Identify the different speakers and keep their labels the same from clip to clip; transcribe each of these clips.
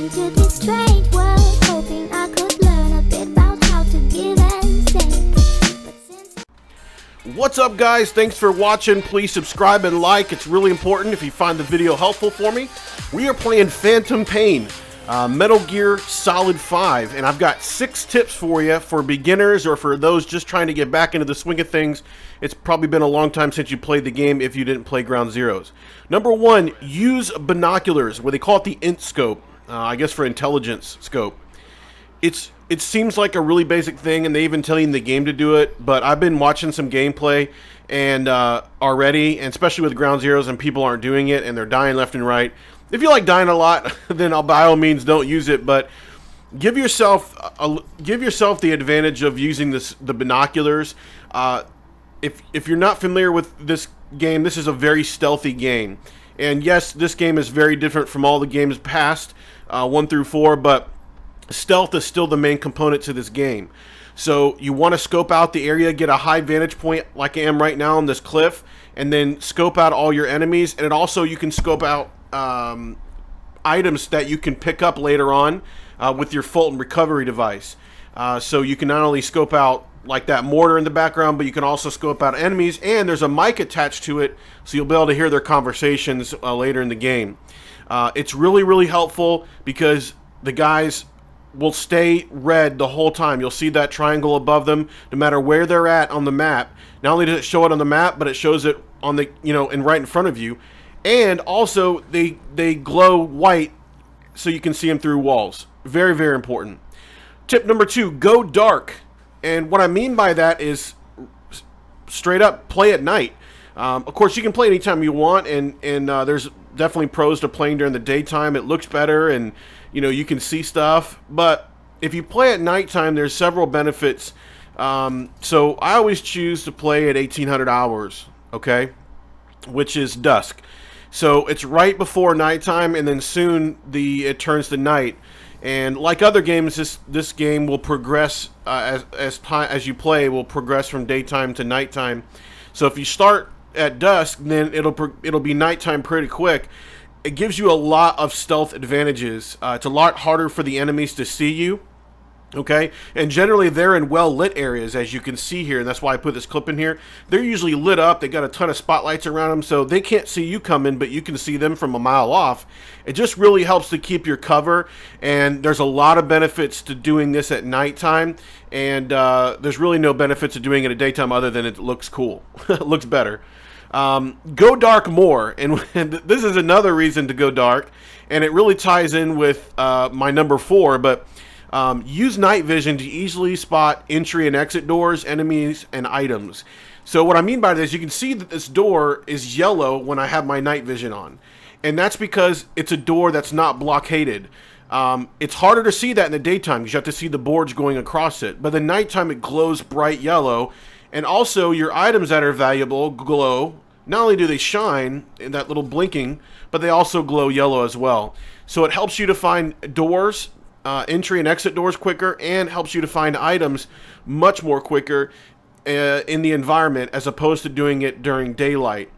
Speaker 1: into this strange world, hoping I could learn a bit about how to give and take. But since
Speaker 2: What's up, guys? Thanks for watching. Please subscribe and like. It's really important if you find the video helpful for me. We are playing Phantom Pain, Metal Gear Solid 5, and I've got 6 tips for you for beginners or for those just trying to get back into the swing of things. It's probably been a long time since you played the game if you didn't play Ground Zeroes. Number 1, use binoculars, where they call it the Int-Scope, I guess for intelligence scope. It seems like a really basic thing, and they even tell you in the game to do it, but I've been watching some gameplay and already, and especially with Ground Zeroes, and people aren't doing it, and they're dying left and right. If you like dying a lot, then by all means don't use it, but give yourself the advantage of using the binoculars. If you're not familiar with this game, this is a very stealthy game. And yes, this game is very different from all the games past, 1 through 4, but stealth is still the main component to this game. So you want to scope out the area, get a high vantage point like I am right now on this cliff, and then scope out all your enemies. And also you can scope out items that you can pick up later on with your Fulton recovery device. So you can not only scope out like that mortar in the background, but you can also scope out enemies, and there's a mic attached to it, so you'll be able to hear their conversations later in the game. It's really, really helpful because the guys will stay red the whole time. You'll see that triangle above them no matter where they're at on the map. Not only does it show it on the map, but it shows it on the, right in front of you. And also they glow white so you can see them through walls. Very, very important. Tip number 2, go dark. And what I mean by that is straight up play at night. Of course, you can play anytime you want, and there's definitely pros to playing during the daytime. It looks better, and you can see stuff. But if you play at nighttime, there's several benefits. So I always choose to play at 1800 hours, okay, which is dusk. So it's right before nighttime, and then soon it turns to night. And like other games, this game will progress as you play. Will progress from daytime to nighttime. So if you start at dusk, then it'll be nighttime pretty quick. It gives you a lot of stealth advantages. It's a lot harder for the enemies to see you. Okay, and generally they're in well-lit areas, as you can see here, and that's why I put this clip in here. They're usually lit up. They got a ton of spotlights around them, so they can't see you coming, but you can see them from a mile off. It just really helps to keep your cover, and there's a lot of benefits to doing this at nighttime, and there's really no benefits to doing it at daytime other than it looks cool. It looks better. Go dark more, and this is another reason to go dark, and it really ties in with my number 4, but use night vision to easily spot entry and exit doors, enemies, and items. So what I mean by this, you can see that this door is yellow when I have my night vision on. And that's because it's a door that's not blockaded. It's harder to see that in the daytime because you have to see the boards going across it. But the nighttime, it glows bright yellow. And also your items that are valuable glow. Not only do they shine in that little blinking, but they also glow yellow as well. So it helps you to find doors, entry and exit doors quicker, and helps you to find items much more quicker in the environment as opposed to doing it during daylight.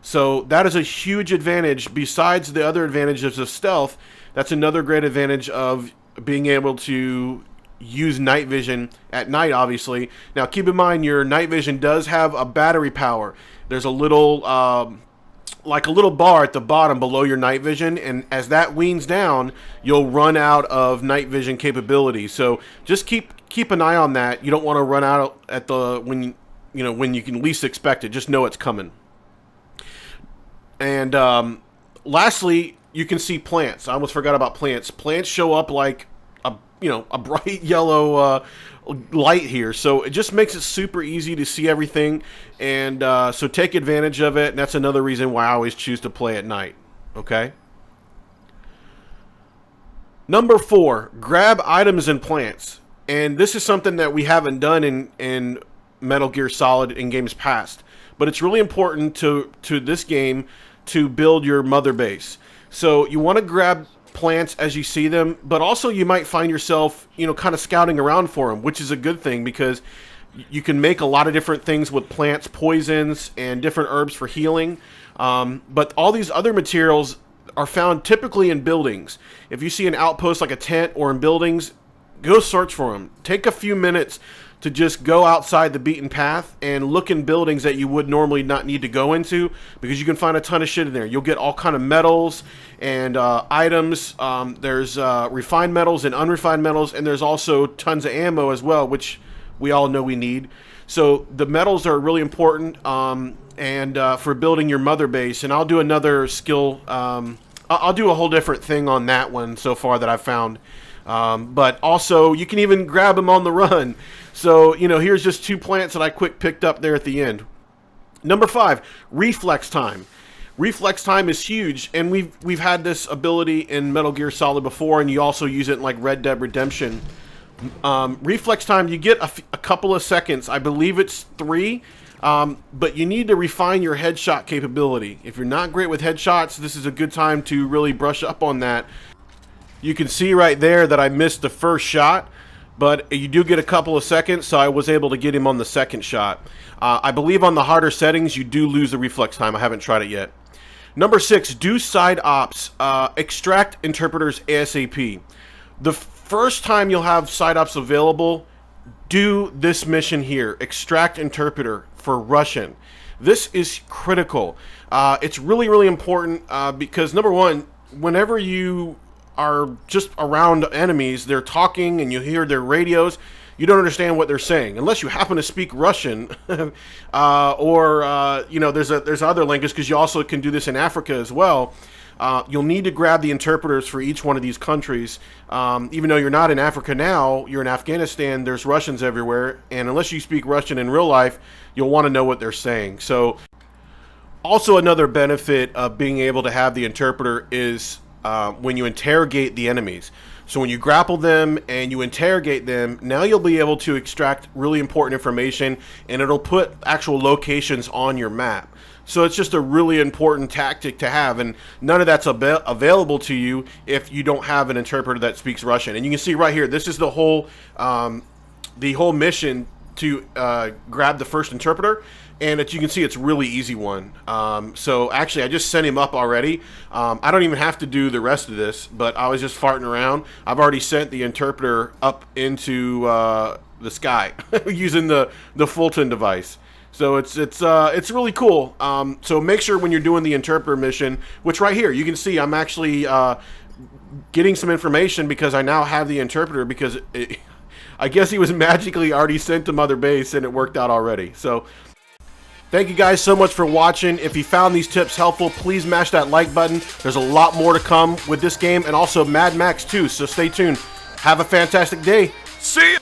Speaker 2: So that is a huge advantage. Besides the other advantages of stealth, that's another great advantage of being able to use night vision at night, obviously. Now keep in mind your night vision does have a battery power. There's a little like a little bar at the bottom below your night vision, and as that weans down, you'll run out of night vision capability. So just keep an eye on that. You don't want to run out at when you can least expect it. Just know it's coming. And lastly, you can see plants. I almost forgot about plants. Plants show up like a bright yellow light here, so it just makes it super easy to see everything, and so take advantage of it. And that's another reason why I always choose to play at night. Okay, number 4, grab items and plants. And this is something that we haven't done in Metal Gear Solid in games past, but it's really important to this game to build your mother base. So you want to grab plants as you see them, but also you might find yourself, kind of scouting around for them, which is a good thing because you can make a lot of different things with plants, poisons, and different herbs for healing. But all these other materials are found typically in buildings. If you see an outpost like a tent or in buildings, go search for them. Take a few minutes to just go outside the beaten path and look in buildings that you would normally not need to go into, because you can find a ton of shit in there. You'll get all kind of metals and items. There's refined metals and unrefined metals, and there's also tons of ammo as well, which we all know we need. So the metals are really important for building your mother base. And I'll do another skill. I'll do a whole different thing on that one so far that I've found. But also, you can even grab them on the run. So, here's just 2 plants that I quick picked up there at the end. Number 5, Reflex Time. Reflex Time is huge, and we've had this ability in Metal Gear Solid before, and you also use it in like Red Dead Redemption. Reflex Time, you get a couple of seconds. I believe it's 3, but you need to refine your headshot capability. If you're not great with headshots, this is a good time to really brush up on that. You can see right there that I missed the first shot, but you do get a couple of seconds, so I was able to get him on the second shot. I believe on the harder settings, you do lose the reflex time. I haven't tried it yet. Number 6, do side ops. Extract interpreters ASAP. The first time you'll have side ops available, do this mission here. Extract interpreter for Russian. This is critical. It's really, really important because, number one, whenever you are just around enemies, they're talking and you hear their radios, you don't understand what they're saying unless you happen to speak Russian there's other languages, because you also can do this in Africa as well. You'll need to grab the interpreters for each one of these countries. Even though you're not in Africa now, you're in Afghanistan, there's Russians everywhere, and unless you speak Russian in real life, you'll want to know what they're saying. So also another benefit of being able to have the interpreter is when you interrogate the enemies. So when you grapple them and you interrogate them, now you'll be able to extract really important information, and it'll put actual locations on your map. So it's just a really important tactic to have, and none of that's available to you if you don't have an interpreter that speaks Russian. And you can see right here, this is the whole mission to grab the first interpreter. And as you can see, it's a really easy one. So actually, I just sent him up already. I don't even have to do the rest of this, but I was just farting around. I've already sent the interpreter up into the sky using the Fulton device. So it's really cool. So make sure when you're doing the interpreter mission, which right here, you can see I'm actually getting some information because I now have the interpreter, because I guess he was magically already sent to Mother Base and it worked out already. So thank you guys so much for watching. If you found these tips helpful, please mash that like button. There's a lot more to come with this game, and also Mad Max 2, so stay tuned. Have a fantastic day. See ya!